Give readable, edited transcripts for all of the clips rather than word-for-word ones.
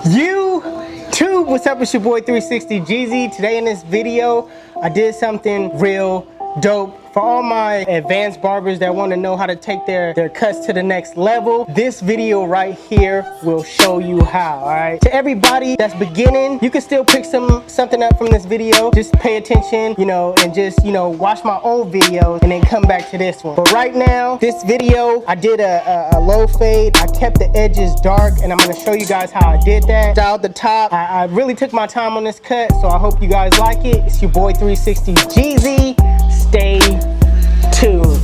YouTube, what's up? It's your boy 360 Jeezy. Today in this video, I did something real dope for all my advanced barbers that want to know how to take their cuts to the next level. This video right here will show you how. All right, to everybody that's beginning, you can still pick something up from this video. Just pay attention, and just watch my old videos and then come back to this one. But right now, this video, I did a low fade. I kept the edges dark, and I'm going to show you guys how I did that. Styled the top. I really took my time on this cut, so I hope you guys like it. It's your boy 360 Jeezy. Stay tuned.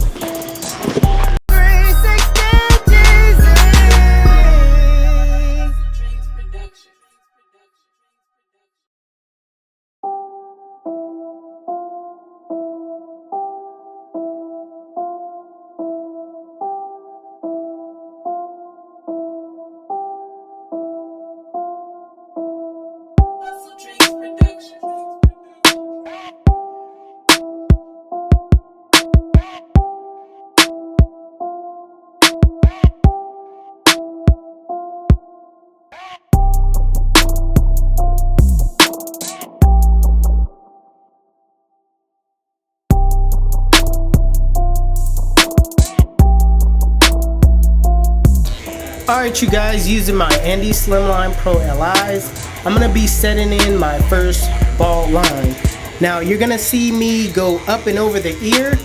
Alright you guys, using my Andis Slimline Pro Li's, I'm going to be setting in my first bald line. Now you're going to see me go up and over the ear,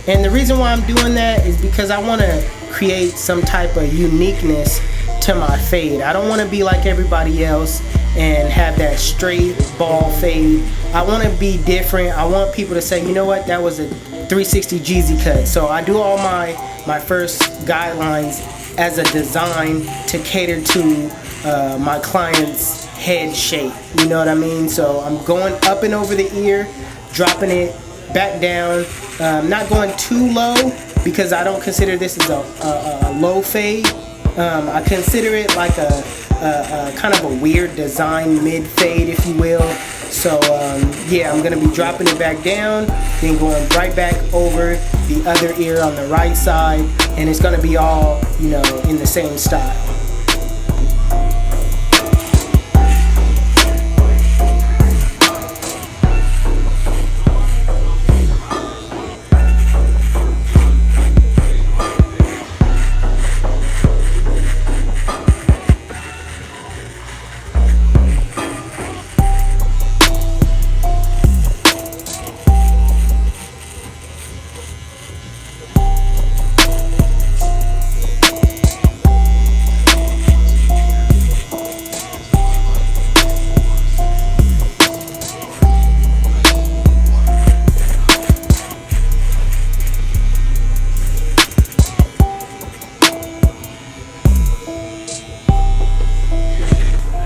and the reason why I'm doing that is because I want to create some type of uniqueness to my fade. I don't want to be like everybody else and have that straight bald fade. I want to be different. I want people to say, you know what, that was a 360 Jeezy cut. So I do all my first guidelines as a design to cater to my client's head shape, you know what I mean? So I'm going up and over the ear, dropping it back down, not going too low because I don't consider this as a low fade. I consider it like a kind of a weird design mid fade, if you will. So yeah, I'm gonna be dropping it back down, then going right back over the other ear on the right side, and it's gonna be all, in the same style.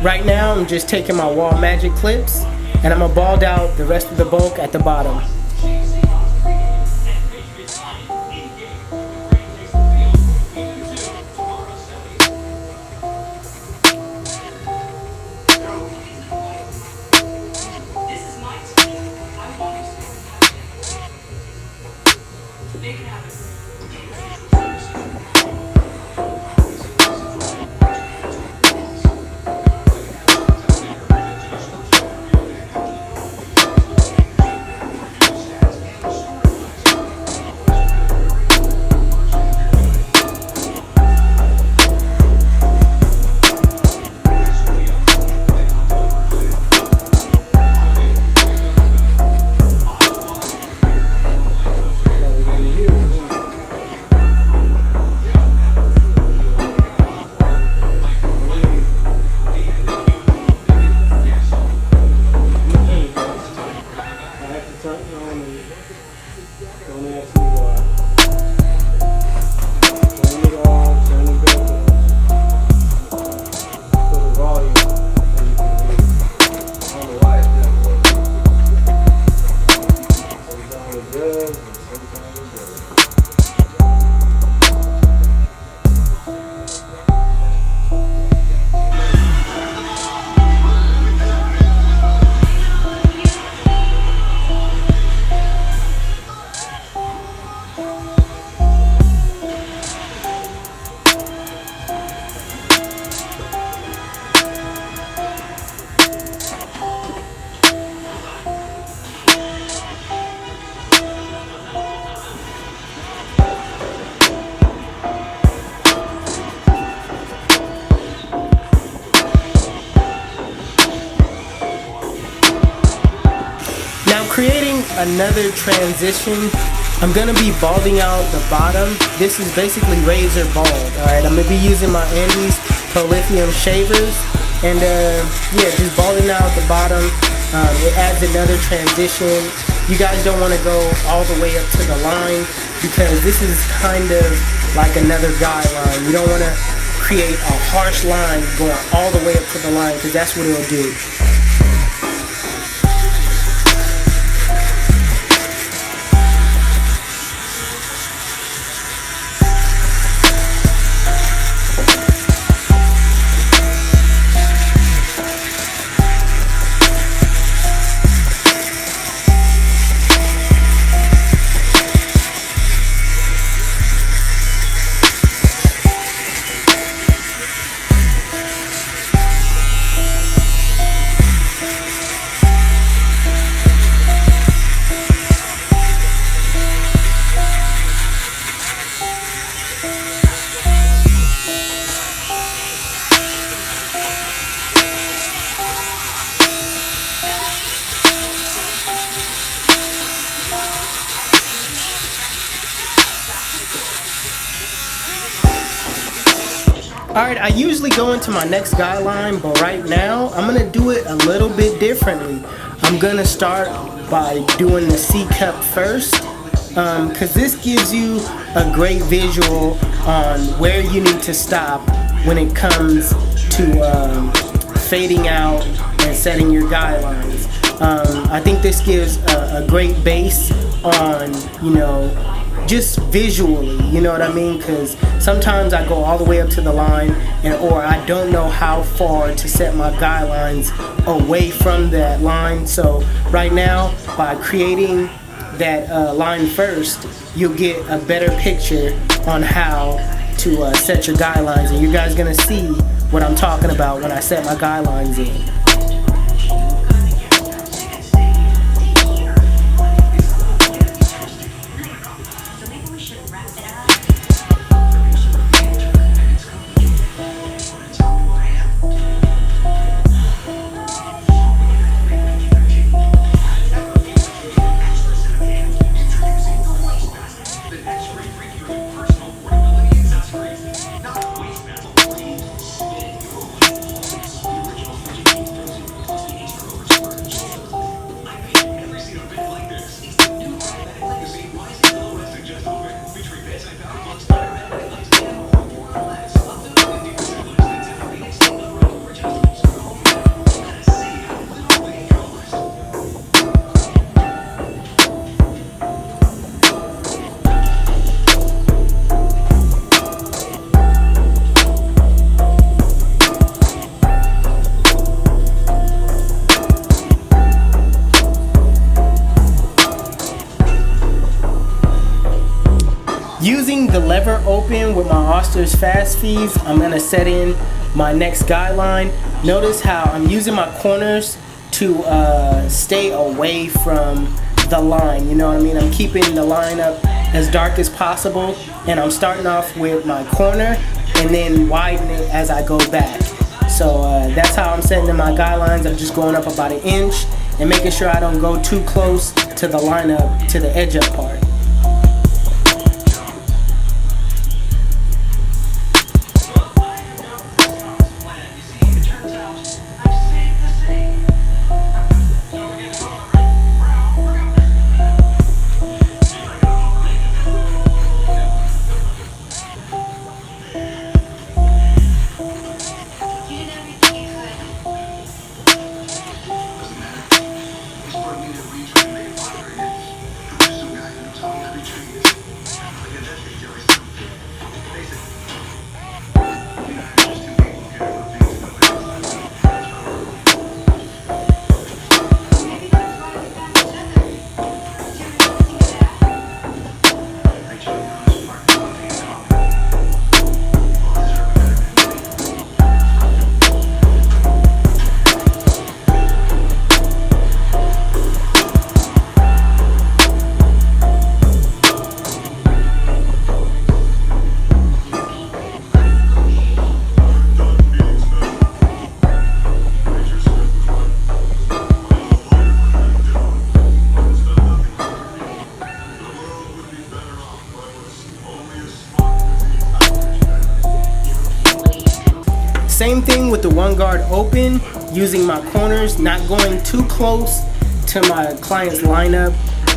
Right now, I'm just taking my Wahl Magic clips, and I'm gonna bald out the rest of the bulk at the bottom. creating another transition, I'm gonna be balding out the bottom. This is basically razor bald. Alright, I'm gonna be using my Andis Lithium shavers, and yeah, just balding out the bottom. It adds another transition. You guys don't want to go all the way up to the line, because this is kind of like another guideline. You don't want to create a harsh line going all the way up to the line, because that's what it'll do. Alright, I usually go into my next guideline, but right now I'm going to do it a little bit differently. I'm going to start by doing the C-cup first, because this gives you a great visual on where you need to stop when it comes to fading out and setting your guidelines. I think this gives a great base on, you know, just visually, you know what I mean? Because sometimes I go all the way up to the line, or I don't know how far to set my guidelines away from that line. So right now, by creating that line first, you'll get a better picture on how to set your guidelines, and you guys gonna see what I'm talking about when I set my guidelines in. Using the lever open with my Oster's fast feeds, I'm going to set in my next guideline. Notice how I'm using my corners to stay away from the line, you know what I mean? I'm keeping the line up as dark as possible, and I'm starting off with my corner and then widen it as I go back. So that's how I'm setting in my guidelines. I'm just going up about an inch and making sure I don't go too close to the line up, to the edge up part. with the one guard open, using my corners, not going too close to my client's lineup.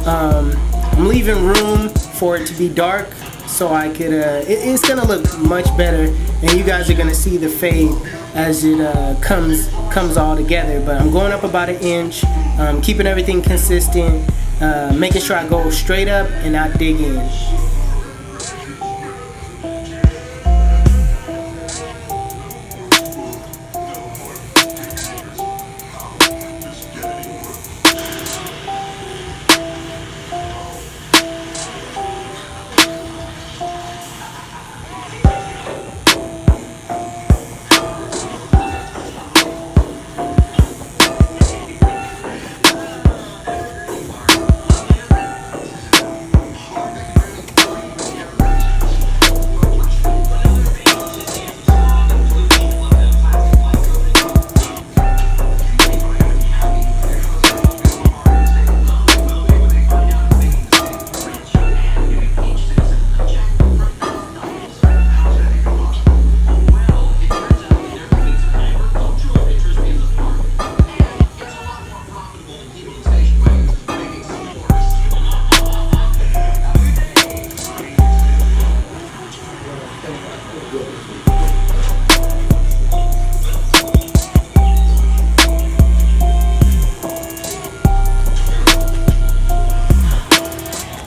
I'm leaving room for it to be dark so I could, it's gonna look much better, and you guys are gonna see the fade as it comes all together. But I'm going up about 1 inch, keeping everything consistent, making sure I go straight up and not dig in.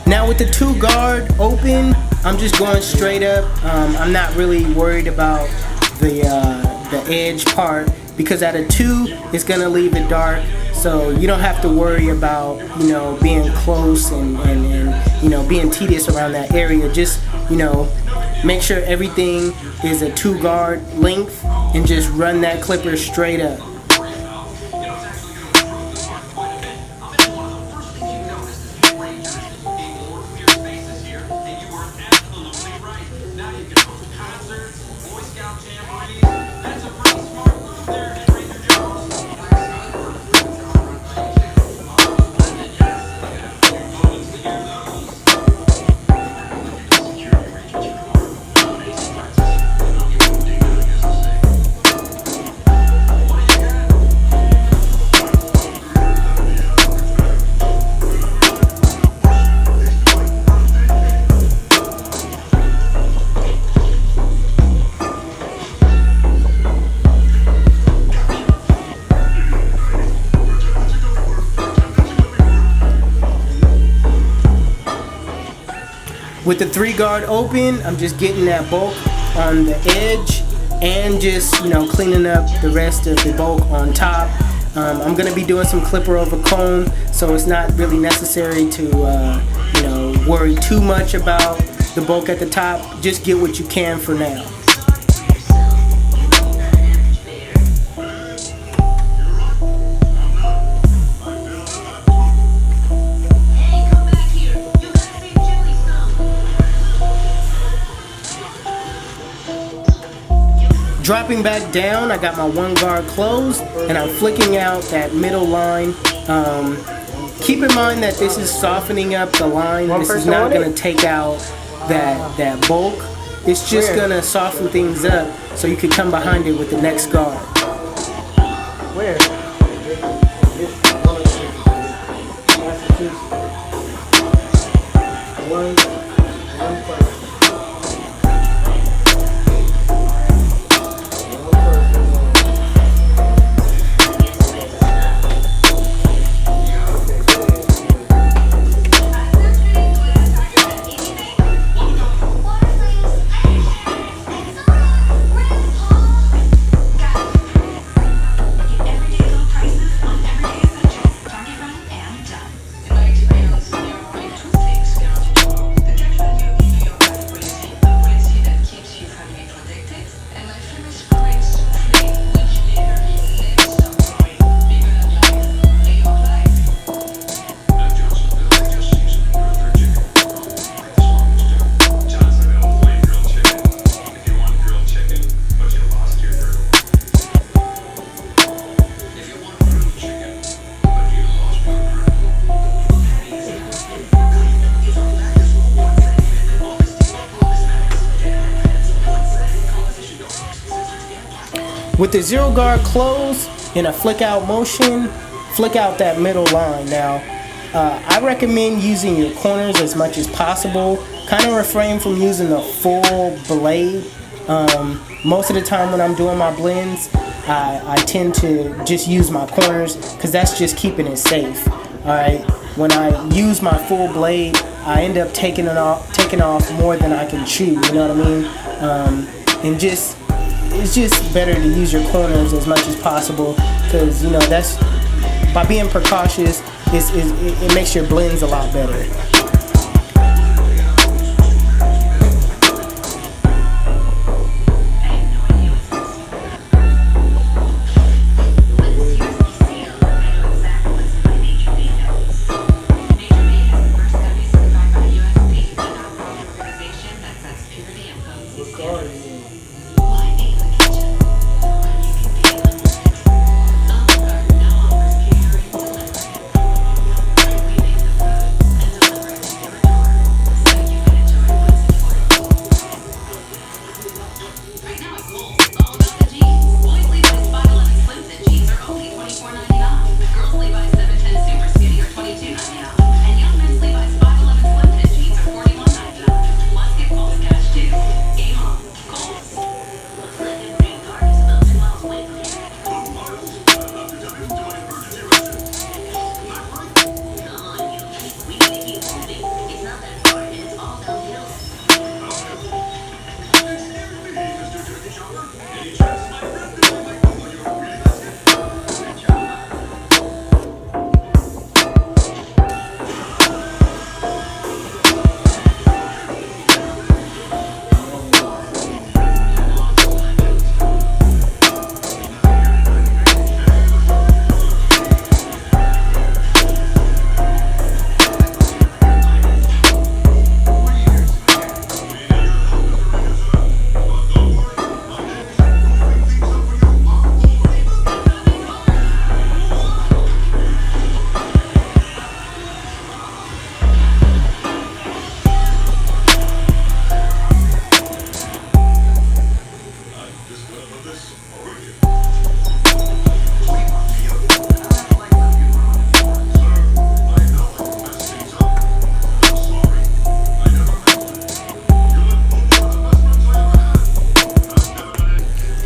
Now with the 2 guard open, I'm just going straight up. I'm not really worried about the edge part, because at a 2 it's gonna leave it dark, so you don't have to worry about, you know, being close and you know, being tedious around that area. Just, you know, make sure everything is a 2 guard length and just run that clipper straight up. With the 3 guard open, I'm just getting that bulk on the edge and just, you know, cleaning up the rest of the bulk on top. I'm gonna be doing some clipper over comb, so it's not really necessary to, you know, worry too much about the bulk at the top. Just get what you can for now. Dropping back down, I got my 1 guard closed, and I'm flicking out that middle line. Keep in mind that this is softening up the line. This is not going to take out that bulk. It's just going to soften things up so you can come behind it with the next guard. Where? With the zero guard closed in a flick out motion, flick out that middle line. Now, I recommend using your corners as much as possible. Kind of refrain from using the full blade. Most of the time when I'm doing my blends, I tend to just use my corners because that's just keeping it safe. Alright, when I use my full blade, I end up taking off more than I can chew, you know what I mean? And it's just better to use your corners as much as possible because, you know, that's, by being precautious, it makes your blends a lot better.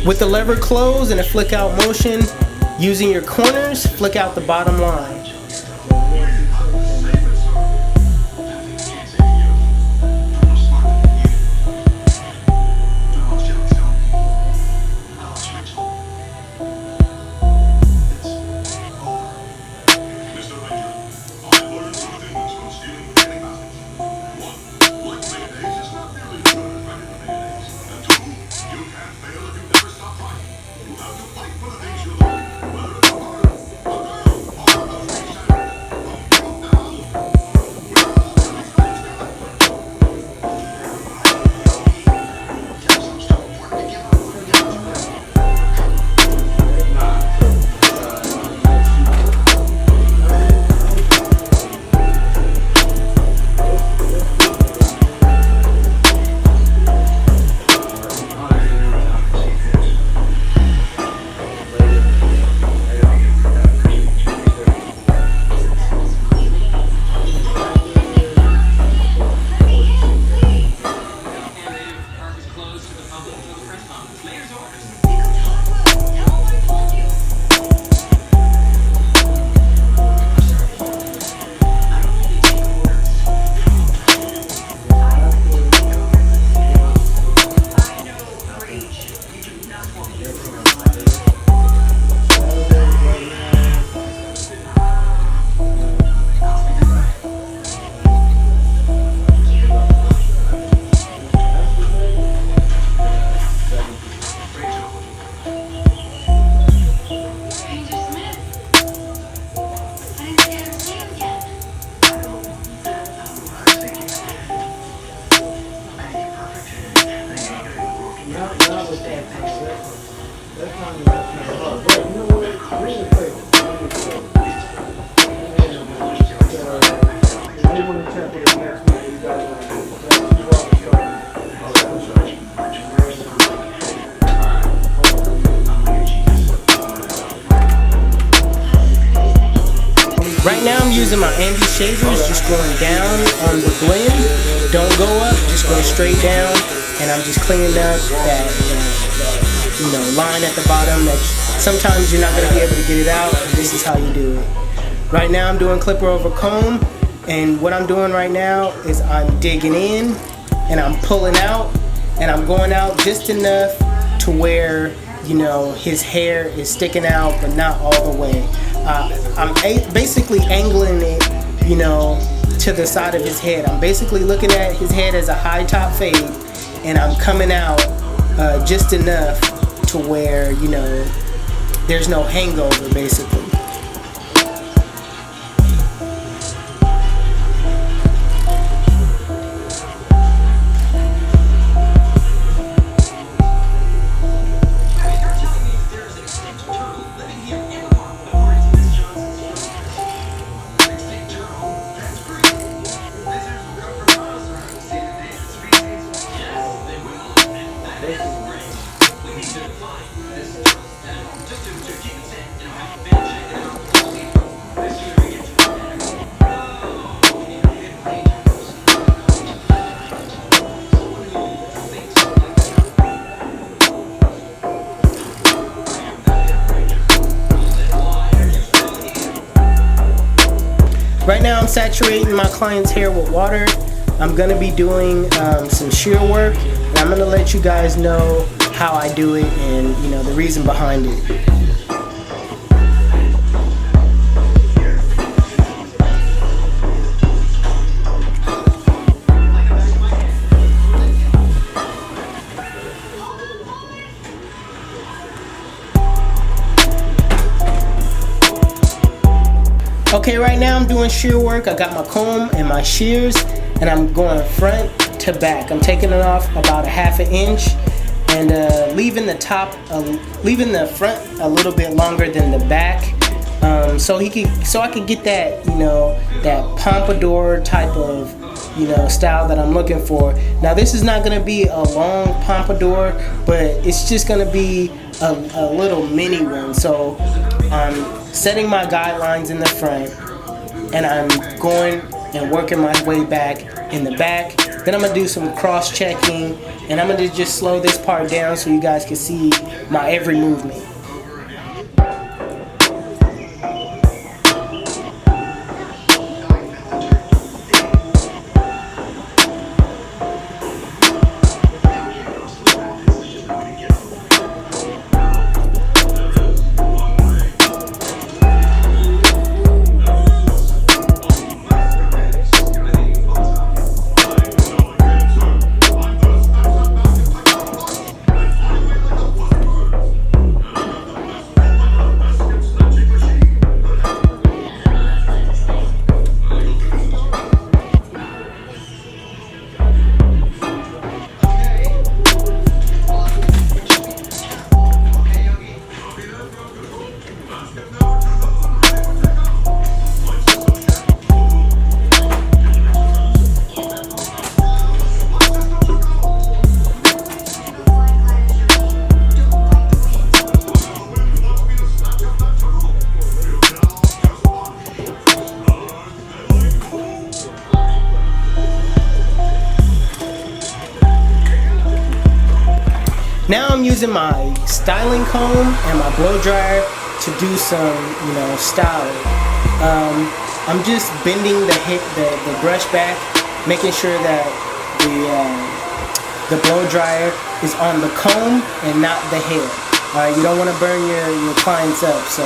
With the lever closed in a flick out motion, using your corners, flick out the bottom line. Right now I'm using my Andis shavers, just going down on the blend. Don't go up, just go straight down, and I'm just cleaning up that line at the bottom that sometimes you're not going to be able to get it out. This is how you do it. Right now I'm doing clipper over comb, and what I'm doing right now is I'm digging in and I'm pulling out, and I'm going out just enough to where his hair is sticking out but not all the way. I'm basically angling it to the side of his head. I'm basically looking at his head as a high top fade, and I'm coming out just enough to where there's no hangover basically. Right now I'm saturating my client's hair with water. I'm going to be doing some shear work, and I'm going to let you guys know how I do it and the reason behind it. Okay, right now I'm doing shear work. I got my comb and my shears, and I'm going front to back. I'm taking it off about a ½ inch and leaving the front a little bit longer than the back, so I could get that that pompadour type of style that I'm looking for. Now this is not going to be a long pompadour, but it's just going to be a little mini one. So I'm setting my guidelines in the front, and I'm going and working my way back in the back. Then I'm going to do some cross-checking, and I'm going to just slow this part down so you guys can see my every movement. Now I'm using my styling comb and my blow dryer to do some, styling. I'm just bending the brush back, making sure that the blow dryer is on the comb and not the hair. You don't want to burn your clients up. So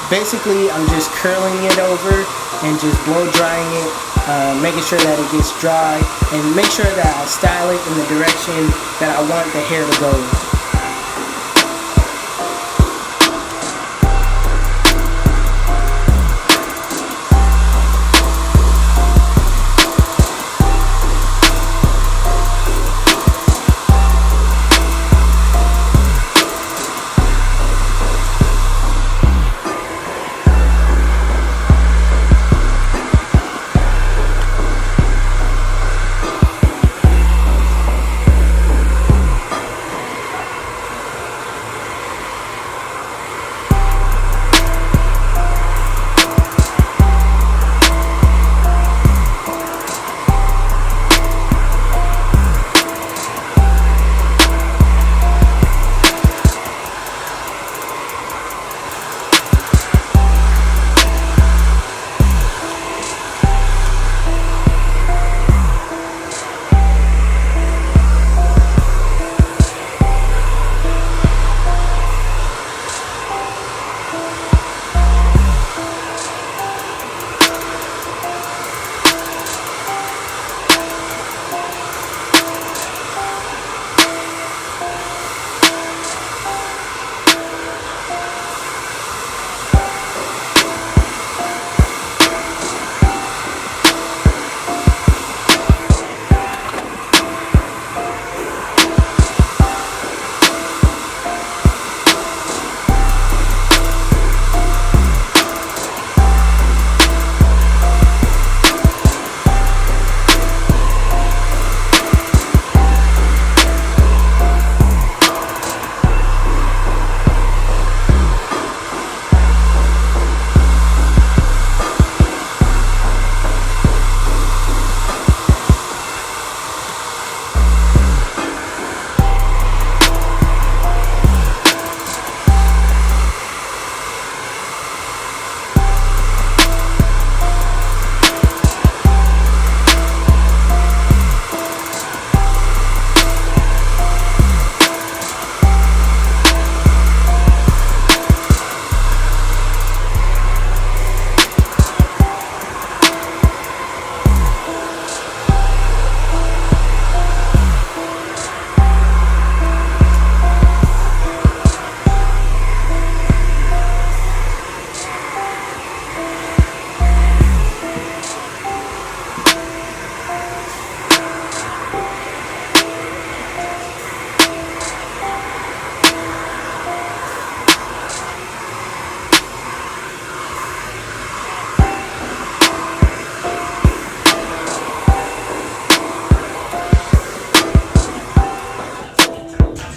basically, I'm just curling it over and just blow drying it, making sure that it gets dry, and make sure that I style it in the direction that I want the hair to go.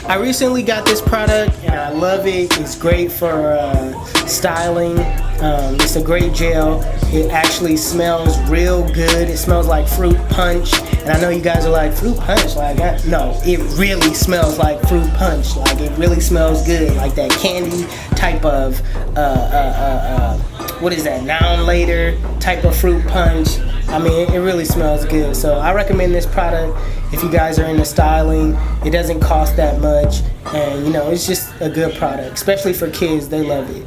I recently got this product and I love it. It's great for styling. It's a great gel. It actually smells real good. It smells like fruit punch. And I know you guys are like, fruit punch? Like, no, it really smells like fruit punch. Like, it really smells good. Like that candy type of, what is that, now and later type of fruit punch. I mean, it really smells good. So I recommend this product if you guys are into styling. It doesn't cost that much. And, you know, it's just a good product. Especially for kids, they love it.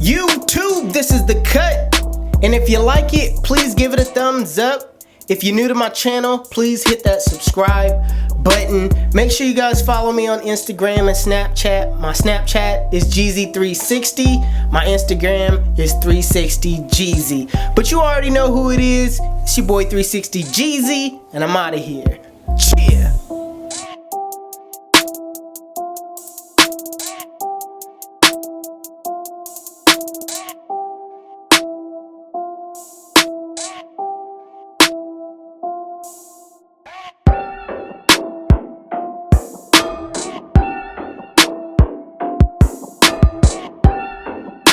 YouTube, this is the cut. And if you like it, please give it a thumbs up. If you're new to my channel, please hit that subscribe button. Make sure you guys follow me on Instagram and Snapchat. My Snapchat is Jeezy360. My Instagram is 360Jeezy. But you already know who it is. It's your boy 360Jeezy, and I'm out of here. Cheer.